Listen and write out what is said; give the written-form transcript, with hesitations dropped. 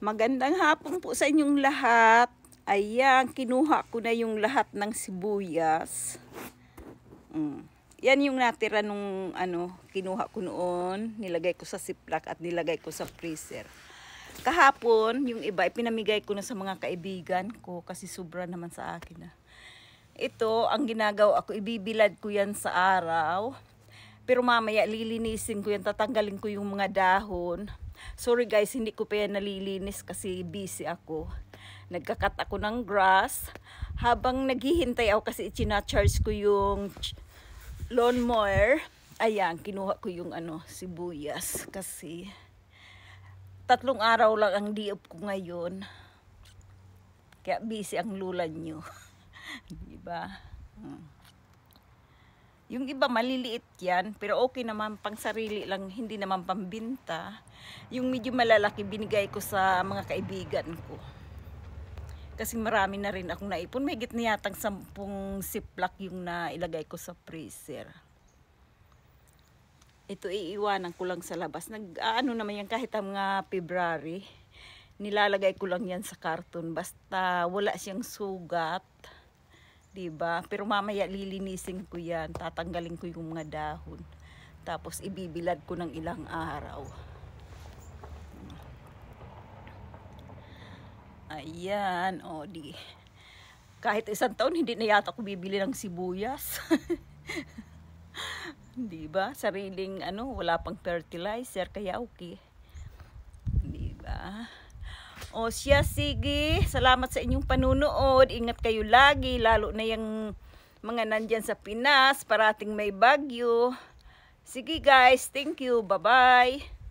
Magandang hapon po sa inyong lahat. Ayan, kinuha ko na yung lahat ng sibuyas. Yan yung natira nung kinuha ko noon. Nilagay ko sa ziplock at nilagay ko sa freezer. Kahapon, yung iba, ipinamigay ko na sa mga kaibigan ko kasi sobra naman sa akin. Ito, ang ginagawa ko, ibibilad ko yan sa araw. Pero mamaya, lilinisin ko yan, tatanggalin ko yung mga dahon. Sorry guys, hindi ko pa yan nalilinis kasi busy ako. Nagkakat ako ng grass. Habang naghihintay ako kasi ichina-charge ko yung lawnmower. Ayan, kinuha ko yung sibuyas kasi 3 araw lang ang diop ko ngayon. Kaya busy ang lula nyo. Diba? Yung iba maliliit yan, pero okay naman pang sarili lang, hindi naman pambinta. Yung medyo malalaki binigay ko sa mga kaibigan ko. Kasi marami na rin akong naipon. May git na yatang 10 ziplock yung nailagay ko sa freezer. Ito iiwanan ko lang sa labas. Naman yan kahit ang mga February. Nilalagay ko lang yan sa karton. Basta wala siyang sugat. Diba? Pero mamaya lilinisin ko yan. Tatanggalin ko yung mga dahon. Tapos ibibilad ko ng ilang araw. Ayan. O di. Kahit 1 taon hindi na yata ako bibili ng sibuyas. Diba? Sariling wala pang fertilizer. Kaya okay. Diba? O siya, sige. Salamat sa inyong panunood. Ingat kayo lagi. Lalo na yung mga nandyan sa Pinas. Parating may bagyo. Sige guys. Thank you. Bye-bye.